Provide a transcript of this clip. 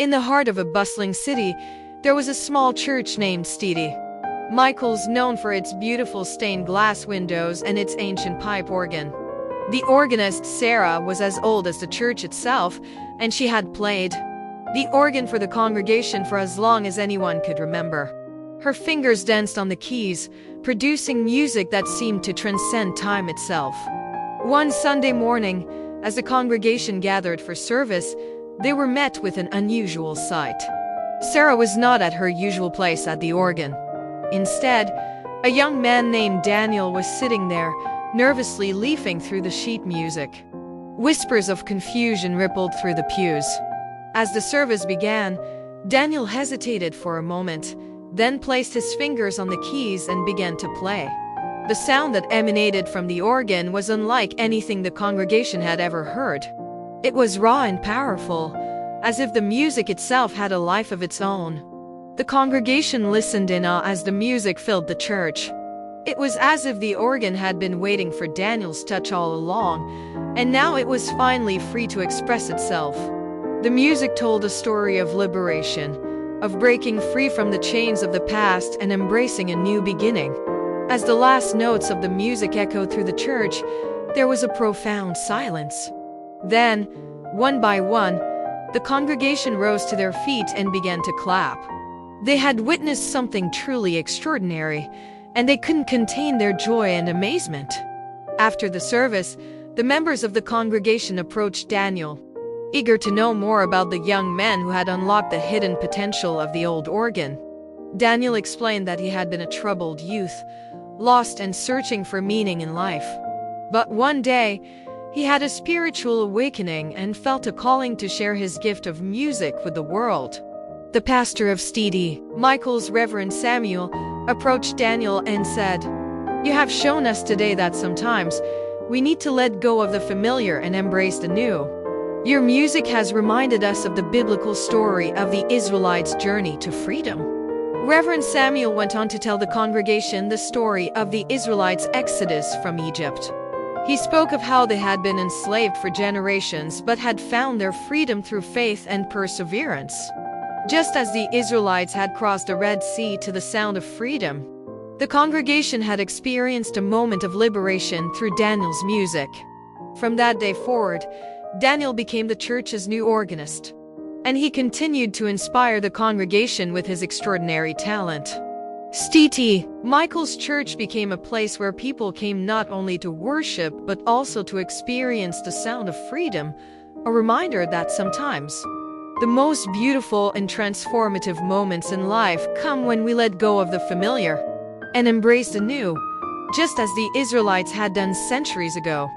In the heart of a bustling city, there was a small church named Stidi. Michael's known for its beautiful stained glass windows and its ancient pipe organ. The organist, Sarah, was as old as the church itself, and she had played the organ for the congregation for as long as anyone could remember. Her fingers danced on the keys, producing music that seemed to transcend time itself. One Sunday morning, as the congregation gathered for service, they were met with an unusual sight. Sarah was not at her usual place at the organ. Instead, a young man named Daniel was sitting there, nervously leafing through the sheet music. Whispers of confusion rippled through the pews. As the service began, Daniel hesitated for a moment, then placed his fingers on the keys and began to play. The sound that emanated from the organ was unlike anything the congregation had ever heard. It was raw and powerful, as if the music itself had a life of its own. The congregation listened in awe as the music filled the church. It was as if the organ had been waiting for Daniel's touch all along, and now it was finally free to express itself. The music told a story of liberation, of breaking free from the chains of the past and embracing a new beginning. As the last notes of the music echoed through the church, there was a profound silence. Then, one by one, the congregation rose to their feet and began to clap. They had witnessed something truly extraordinary, and they couldn't contain their joy and amazement. After the service, the members of the congregation approached Daniel, eager to know more about the young man who had unlocked the hidden potential of the old organ. Daniel explained that he had been a troubled youth, lost and searching for meaning in life. But one day, he had a spiritual awakening and felt a calling to share his gift of music with the world. The pastor of Stidi, Michael's Reverend Samuel, approached Daniel and said, "You have shown us today that sometimes we need to let go of the familiar and embrace the new. Your music has reminded us of the biblical story of the Israelites' journey to freedom." Reverend Samuel went on to tell the congregation the story of the Israelites' exodus from Egypt. He spoke of how they had been enslaved for generations but had found their freedom through faith and perseverance. Just as the Israelites had crossed the Red Sea to the sound of freedom, the congregation had experienced a moment of liberation through Daniel's music. From that day forward, Daniel became the church's new organist, and he continued to inspire the congregation with his extraordinary talent. Stiti, Michael's church, became a place where people came not only to worship but also to experience the sound of freedom, a reminder that sometimes the most beautiful and transformative moments in life come when we let go of the familiar and embrace the new, just as the Israelites had done centuries ago.